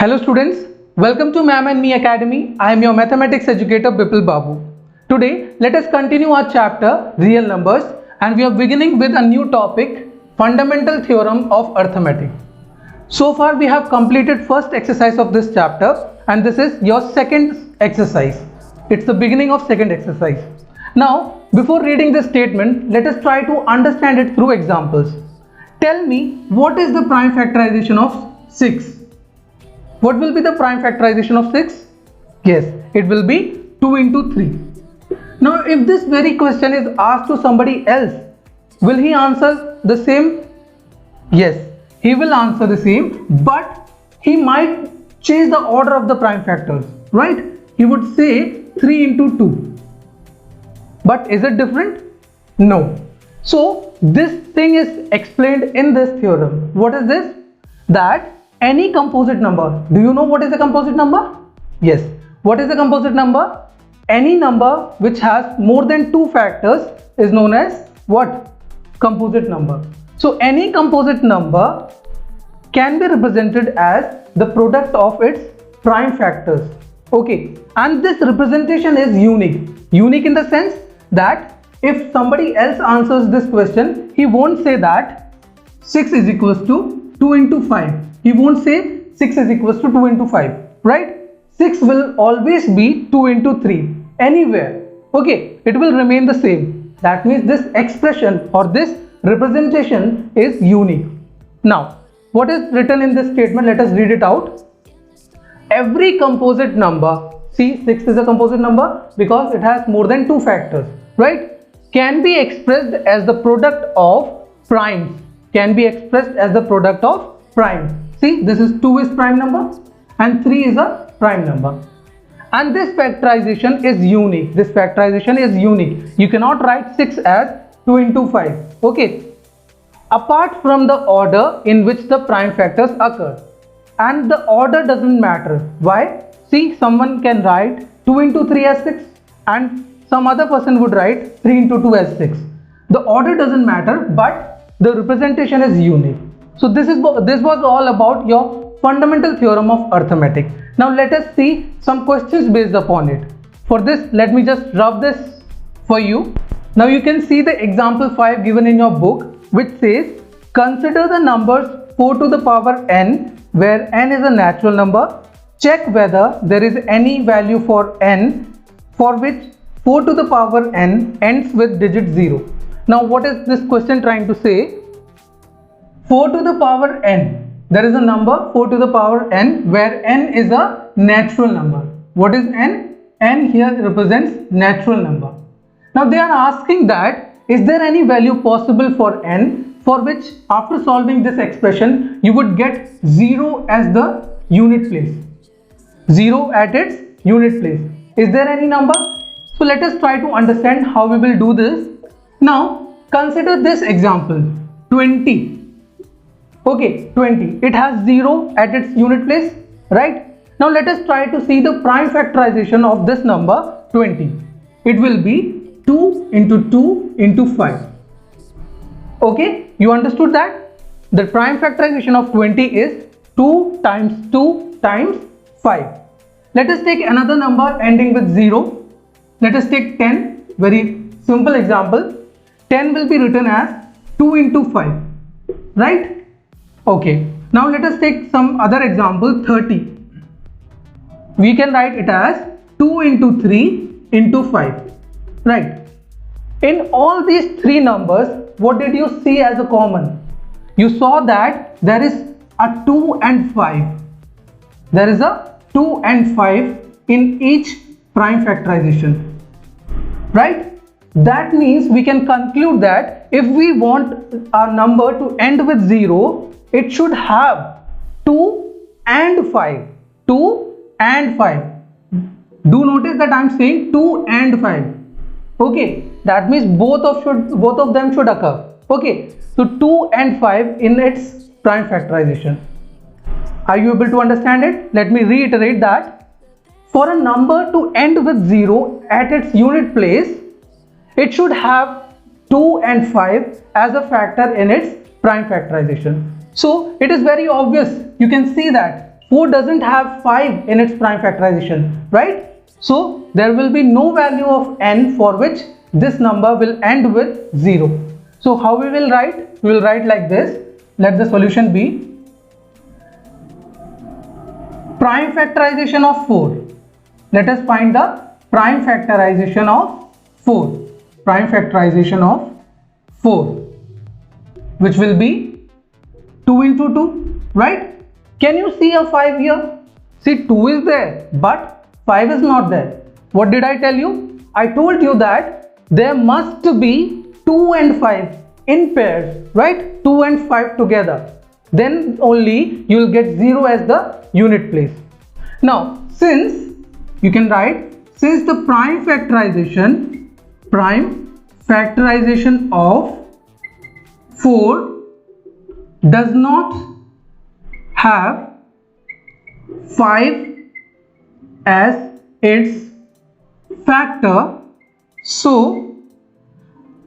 Hello students, welcome to Mam and Me Academy. I am your mathematics educator Bipul Babu. Today let us continue our chapter Real Numbers and we are beginning with a new topic, Fundamental Theorem of Arithmetic. So far we have completed first exercise of this chapter and this is your second exercise. It's the beginning of second exercise. Now before reading this statement, let us try to understand it through examples. Tell me what is the prime factorization of 6? What will be the prime factorization of 6? Yes, it will be 2 into 3. Now if this very question is asked to somebody else, will he answer the same? Yes, he will answer the same, but he might change the order of the prime factors, right? He would say 3 into 2. But is it different? No. So this thing is explained in this theorem. What is this? That any composite number, do you know what is a composite number? Yes. What is a composite number? Any number which has more than 2 factors is known as what? Composite number. So any composite number can be represented as the product of its prime factors. Okay, and this representation is unique. Unique in the sense that if somebody else answers this question, he won't say that 6 is equals to 2 into 5. He won't say 6 is equals to 2 into 5, right? 6 will always be 2 into 3 anywhere. Okay, it will remain the same. That means this expression or this representation is unique. Now, what is written in this statement? Let us read it out. Every composite number, see 6 is a composite number because it has more than 2 factors, right? Can be expressed as the product of primes. Can be expressed as the product of primes. See, this is 2 is prime number and 3 is a prime number. And this factorization is unique. This factorization is unique. You cannot write 6 as 2 into 5. Okay. Apart from the order in which the prime factors occur. And the order doesn't matter. Why? See, someone can write 2 into 3 as 6 and some other person would write 3 into 2 as 6. The order doesn't matter, but the representation is unique. So this was all about your fundamental theorem of arithmetic. Now let us see some questions based upon it. For this, let me just rub this for you. Now you can see the example 5 given in your book, which says consider the numbers 4 to the power n where n is a natural number. Check whether there is any value for n for which 4 to the power n ends with digit 0. Now what is this question trying to say? 4 to the power n. There is a number 4 to the power n where n is a natural number. What is n? N here represents natural number. Now they are asking that is there any value possible for n for which after solving this expression you would get 0 as the unit place. 0 at its unit place. Is there any number? So let us try to understand how we will do this. Now consider this example 20. Okay, 20. It has 0 at its unit place, right? Now let us try to see the prime factorization of this number 20. It will be 2 into 2 into 5. Okay, you understood that? The prime factorization of 20 is 2 times 2 times 5. Let us take another number ending with 0. Let us take 10. Very simple example. 10 will be written as 2 into 5, right? Okay, now let us take some other example, 30. We can write it as 2 into 3 into 5, right? In all these 3 numbers, what did you see as a common? You saw that there is a 2 and 5. There is a 2 and 5 in each prime factorization, right? That means we can conclude that if we want our number to end with 0, it should have 2 and 5. 2 and 5. Do notice that I am saying 2 and 5. Okay, that means both of them should occur. Okay, so 2 and 5 in its prime factorization. Are you able to understand it? Let me reiterate that for a number to end with 0 at its unit place, it should have 2 and 5 as a factor in its prime factorization. So it is very obvious. You can see that 4 doesn't have 5 in its prime factorization, right? So there will be no value of n for which this number will end with 0. So how we will write? We will write like this. Let the solution be prime factorization of 4. Let us find the prime factorization of 4. Prime factorization of 4, which will be 2 into 2, right? Can you see a 5 here? See, 2 is there, but 5 is not there. What did I tell you? I told you that there must be 2 and 5 in pairs, right? 2 and 5 together. Then only you will get 0 as the unit place. Now, since you can write, since the prime factorization of 4 does not have 5 as its factor, so,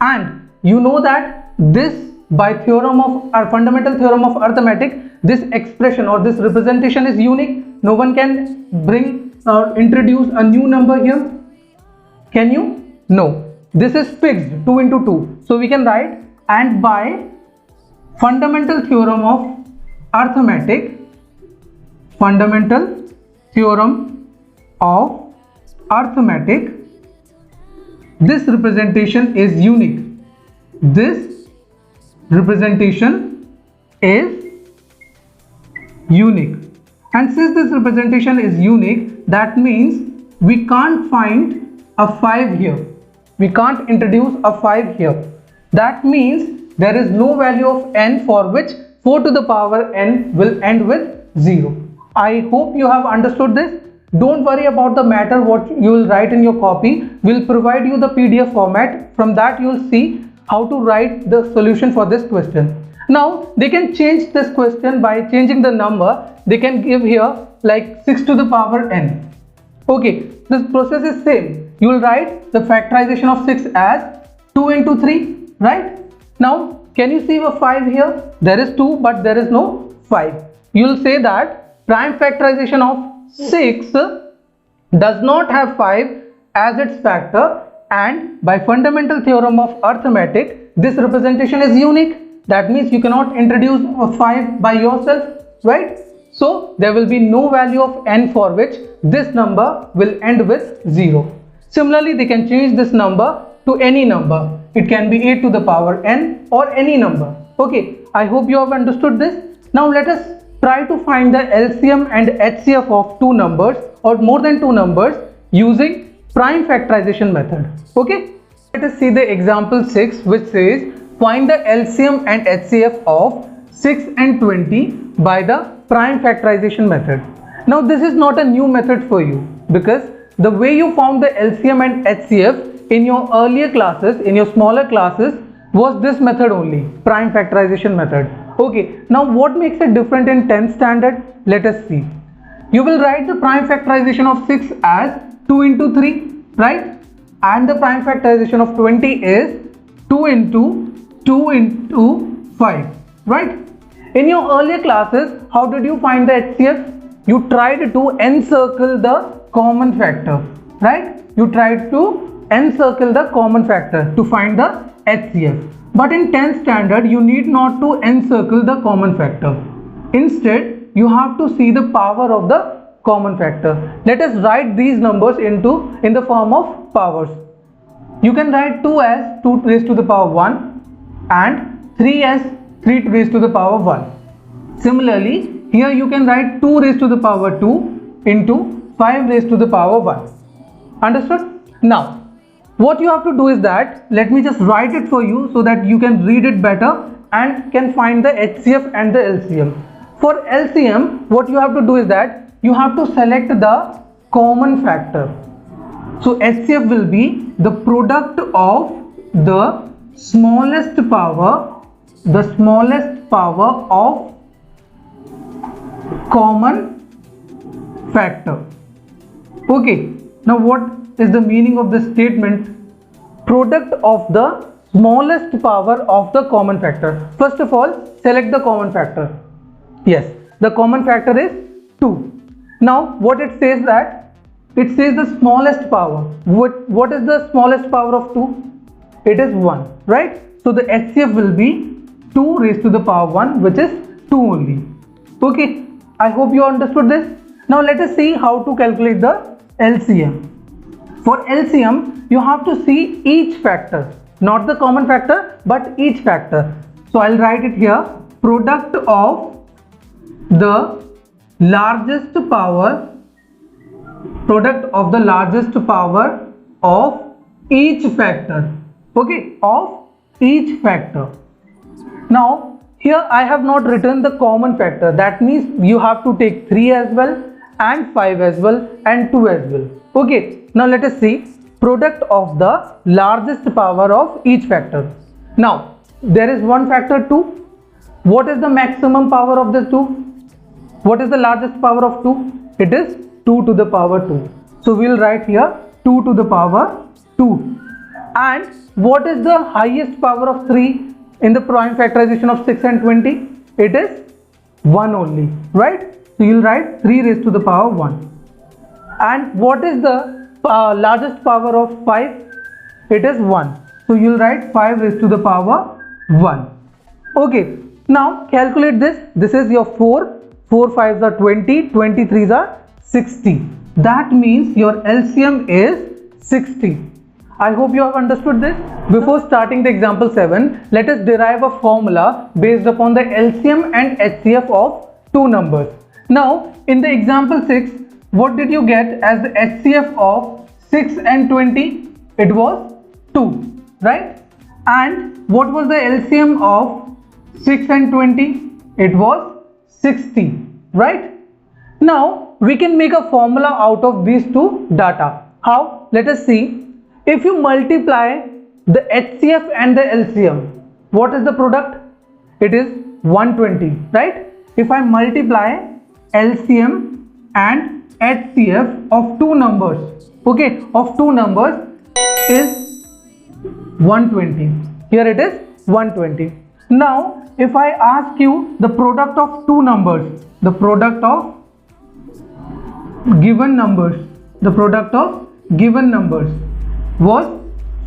and you know that this, by theorem of our fundamental theorem of arithmetic, this expression or this representation is unique. No one can bring or introduce a new number here. Can you? No. This is fixed, 2 into 2. So we can write, and by fundamental theorem of arithmetic, this representation is unique. This representation is unique. And since this representation is unique, that means we can't find a 5 here. We can't introduce a 5 here. That means there is no value of n for which 4 to the power n will end with 0. I hope you have understood this. Don't worry about the matter what you will write in your copy. We'll provide you the PDF format. From that you will see how to write the solution for this question. Now they can change this question by changing the number. They can give here like 6 to the power n. Okay, this process is same. You will write the factorization of 6 as 2 into 3, right? Now can you see a 5 here? There is 2 but there is no 5. You will say that prime factorization of 6 does not have 5 as its factor, and by fundamental theorem of arithmetic, this representation is unique. That means you cannot introduce a 5 by yourself, right? So there will be no value of n for which this number will end with 0. Similarly, they can change this number to any number. It can be 8 to the power n or any number. Okay, I hope you have understood this. Now let us try to find the LCM and HCF of two numbers or more than two numbers using prime factorization method. Okay, let us see the example 6, which says find the LCM and HCF of 6 and 20 by the prime factorization method. Now this is not a new method for you, because the way you found the LCM and HCF in your earlier classes, in your smaller classes, was this method only, prime factorization method. Okay, now what makes it different in 10th standard? Let us see. You will write the prime factorization of 6 as 2 into 3, right? And the prime factorization of 20 is 2 into 5, right? In your earlier classes, how did you find the HCF? You tried to encircle the common factor, right? You tried to encircle the common factor to find the HCF. But in 10th standard, you need not to encircle the common factor. Instead, you have to see the power of the common factor. Let us write these numbers in the form of powers. You can write 2 as 2 raised to the power 1 and 3 as 3 raised to the power 1. Similarly, here you can write 2 raised to the power 2 into 5 raised to the power 1. Understood? Now, what you have to do is that, let me just write it for you so that you can read it better and can find the HCF and the LCM. For LCM, what you have to do is that you have to select the common factor. So HCF will be the product of the smallest power of common factor. Okay, now what is the meaning of this statement? Product of the smallest power of the common factor. First of all, select the common factor. Yes, the common factor is 2. 2. Now what it says that it says the smallest power. What is the smallest power of 2? It is 1, right? So the HCF will be 2 raised to the power 1, which is 2 only. Okay, I hope you understood this. Now let us see how to calculate the LCM. For LCM, you have to see each factor, not the common factor, but each factor. So I'll write it here. Product of the largest power, product of the largest power of each factor. Okay, of each factor. Now here I have not written the common factor. That means you have to take 3 as well, and 5 as well, and 2 as well. Okay, now let us see product of the largest power of each factor. Now there is one factor 2. What is the maximum power of the 2? What is the largest power of 2? It is 2 to the power 2. So we will write here 2 to the power 2. And what is the highest power of 3 in the prime factorization of 6 and 20? It is 1 only, right? So you will write 3 raised to the power 1. And what is the largest power of 5? It is 1. So you will write 5 raised to the power 1. Okay, now calculate this. This is your 4. 4 5s are 20, 23s are 60. That means your LCM is 60. I hope you have understood this. Before starting the example 7, let us derive a formula based upon the LCM and HCF of two numbers. Now, in the example 6, what did you get as the HCF of 6 and 20? It was 2, right? And what was the LCM of 6 and 20? It was 60, right? Now, we can make a formula out of these two data. How? Let us see. If you multiply the HCF and the LCM, what is the product? It is 120, right? If I multiply LCM and HCF of two numbers, okay, of two numbers is 120. Here it is 120. Now, if I ask you the product of two numbers, the product of given numbers, the product of given numbers was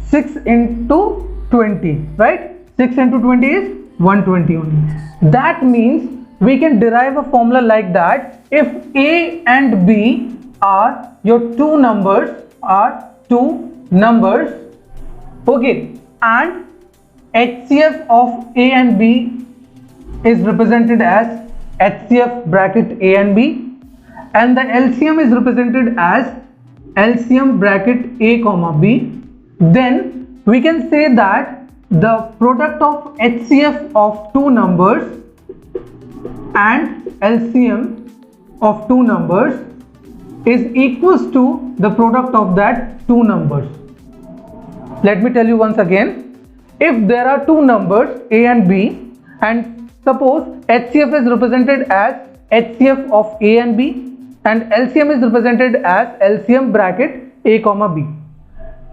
6 into 20, right? 6 into 20 is 120 only. That means we can derive a formula like that. If A and B are your two numbers, okay, and HCF of A and B is represented as HCF bracket A and B, and the LCM is represented as LCM bracket A comma B, then we can say that the product of HCF of two numbers and LCM of two numbers is equals to the product of that two numbers. Let me tell you once again. If there are two numbers A and B, and suppose HCF is represented as HCF of A and B, and LCM is represented as LCM bracket A comma B,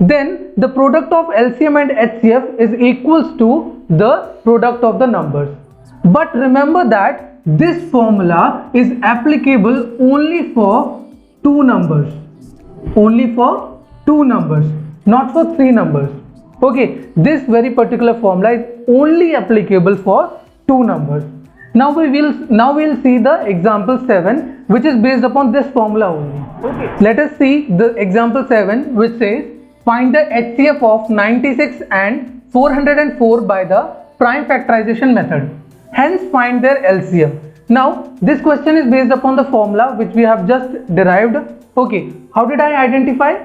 then the product of LCM and HCF is equals to the product of the numbers. But remember that this formula is applicable only for two numbers, not for three numbers. Okay, this very particular formula is only applicable for two numbers. Now we will see the example 7, which is based upon this formula only. Okay, let us see the example 7, which says find the HCF of 96 and 404 by the prime factorization method. Hence find their LCM. Now this question is based upon the formula which we have just derived. Okay, how did I identify?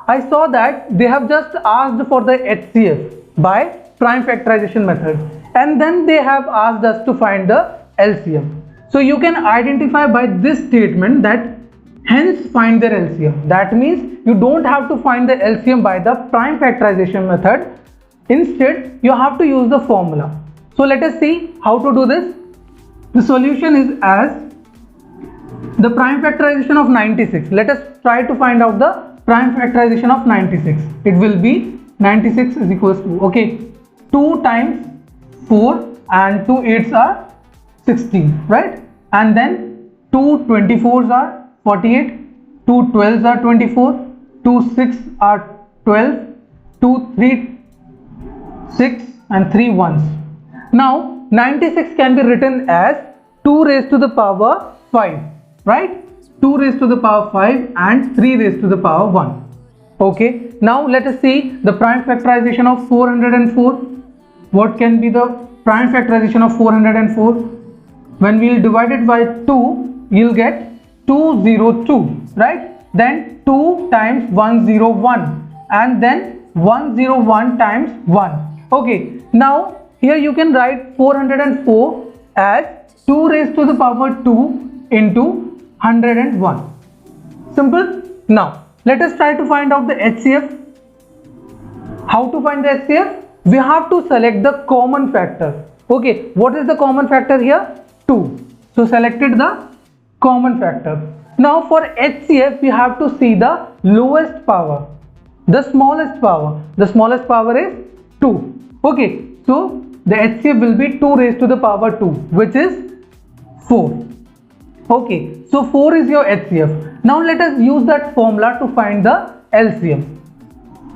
I saw that they have just asked for the HCF by prime factorization method, and then they have asked us to find the LCM. So you can identify by this statement that hence find their LCM. That means you don't have to find the LCM by the prime factorization method. Instead, you have to use the formula. So let us see how to do this. The solution is as the prime factorization of 96. Let us try to find out the prime factorization of 96. It will be 96 is equals to, okay, 2 times 4 and 2 8s are 16, right? And then 2 24s are 48, 2 12s are 24, 2 6 are 12, 2 3 6 and 3 ones. Now 96 can be written as 2 raised to the power 5, right? 2 raised to the power 5 and 3 raised to the power 1. Okay, now let us see the prime factorization of 404. What can be the prime factorization of 404? When we will divide it by 2, you will get 202, right? Then 2 times 101 and then 101 times 1. Okay, now here you can write 404 as 2 raised to the power 2 into 101. Simple. Now let us try to find out the HCF. How to find the HCF? We have to select the common factor. Okay, what is the common factor here? 2. So selected the common factor. Now for HCF we have to see the lowest power, the smallest power. The smallest power is 2. Okay, so the HCF will be 2 raised to the power 2, which is 4. Okay, so 4 is your HCF. Now let us use that formula to find the LCM.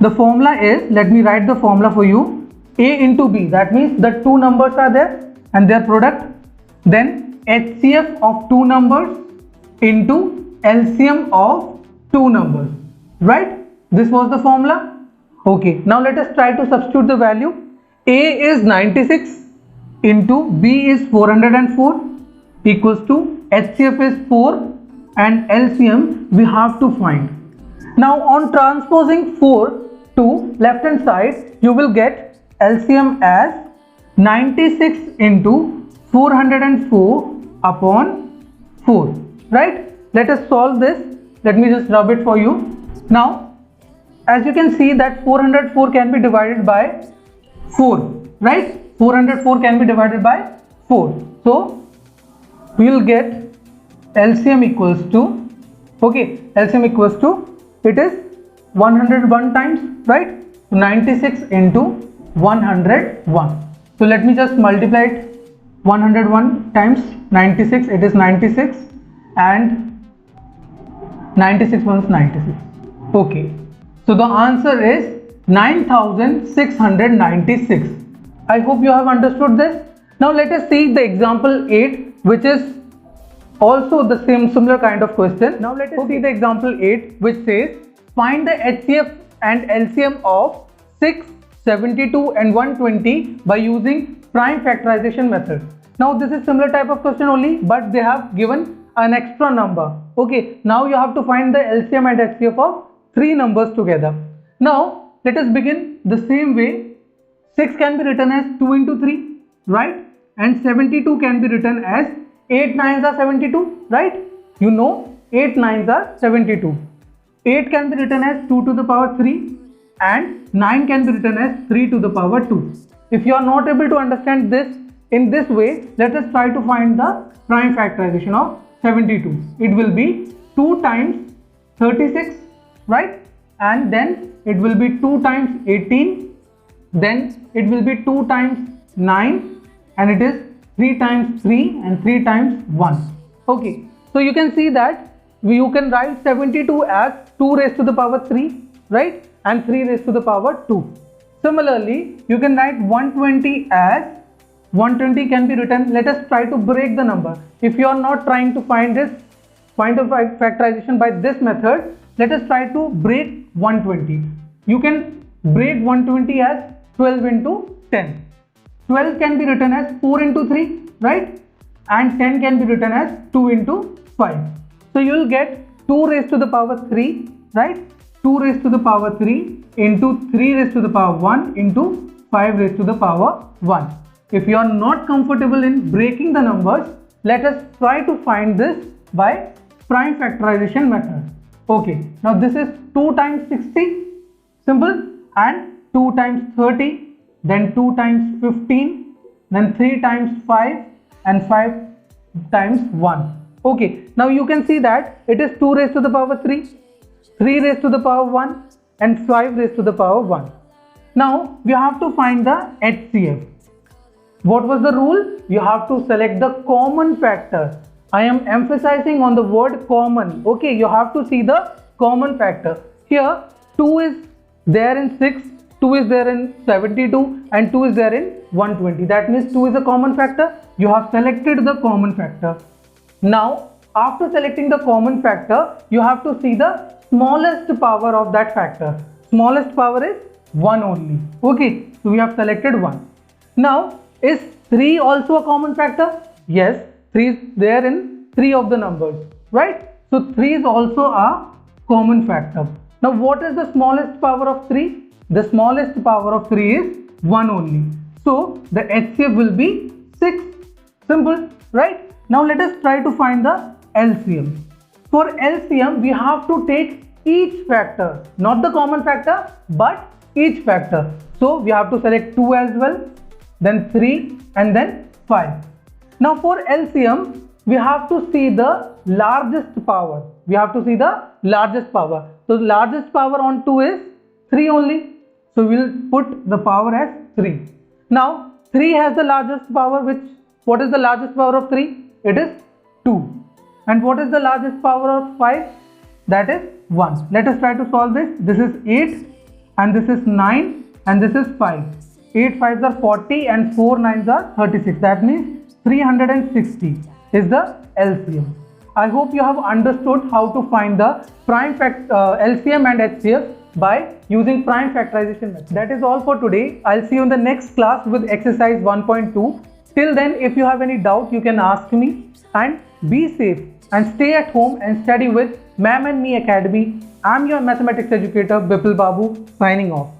The formula is, let me write the formula for you. A into B, that means the two numbers are there and their product. Then HCF of two numbers into LCM of two numbers, right? This was the formula. Okay, now let us try to substitute the value. A is 96 into B is 404 equals to HCF is 4 and LCM we have to find. Now on transposing 4 to left hand side, you will get LCM as 96 into 404 upon 4, right? Let us solve this. Let me just rub it for you. Now as you can see that 404 can be divided by 4, right? 404 can be divided by 4. So we will get LCM equals to, okay, LCM equals to, it is 101 times, right? 96 into 101. So let me just multiply it. 101 times 96, it is 96 and 96 ones 96. Okay, so the answer is 9696. I hope you have understood this. Now let us see the example 8, which is also the similar kind of question. Now let us see the example 8, which says find the HCF and LCM of 6, 72 and 120 by using prime factorization method. Now this is similar type of question only, but they have given an extra number. Okay, now you have to find the LCM and HCF of three numbers together. Now let us begin the same way. 6 can be written as 2 into 3, right? And 72 can be written as 8 9s are 72, right? You know 8 9s are 72. 8 can be written as 2 to the power 3 and 9 can be written as 3 to the power 2. If you are not able to understand this in this way, let us try to find the prime factorization of 72. It will be 2 times 36, right? And then it will be 2 times 18, then it will be 2 times 9 and it is 3 times 3 and 3 times 1. Okay, so you can see that you can write 72 as 2 raised to the power 3, right? And 3 raised to the power 2. Similarly, you can write 120 as 120 can be written. Let us try to break the number. If you are not trying to find the factorization by this method, let us try to break 120. You can break 120 as 12 into 10. 12 can be written as 4 into 3, right? And 10 can be written as 2 into 5. So you will get 2 raised to the power 3, right? 2 raised to the power 3 into 3 raised to the power 1 into 5 raised to the power 1. If you are not comfortable in breaking the numbers, let us try to find this by prime factorization method. Okay, now this is 2 times 60, simple, and 2 times 30, then 2 times 15, then 3 times 5 and 5 times 1. Okay, now you can see that it is 2 raised to the power 3, 3 raised to the power 1 and 5 raised to the power 1. Now we have to find the HCF. What was the rule? You have to select the common factor. I am emphasizing on the word common. Okay, you have to see the common factor. Here 2 is there in 6, 2 is there in 72 and 2 is there in 120. That means 2 is a common factor. You have selected the common factor. Now after selecting the common factor, you have to see the smallest power of that factor. Smallest power is 1 only. Okay, so we have selected 1. Now is 3 also a common factor? Yes, 3 is there in 3 of the numbers, right? So 3 is also a common factor. Now what is the smallest power of 3? The smallest power of 3 is 1 only. So the HCF will be 6. Simple, right? Now let us try to find the LCM. For LCM, we have to take each factor, not the common factor, but each factor. So we have to select 2 as well, then 3 and then 5. Now for LCM, we have to see the largest power. We have to see the largest power. So the largest power on 2 is 3 only. So we will put the power as 3. Now 3 has the largest power, what is the largest power of 3? It is 2. And what is the largest power of 5? That is 1. Let us try to solve this. This is 8 and this is 9 and this is 5. 8 5s are 40 and 4 9s are 36. That means 360 is the LCM. I hope you have understood how to find the LCM and HCF by using prime factorization method. That is all for today. I'll see you in the next class with exercise 1.2. Till then, if you have any doubt, you can ask me, and be safe and stay at home and study with Ma'am and Me Academy. I'm your mathematics educator Bipul Babu, signing off.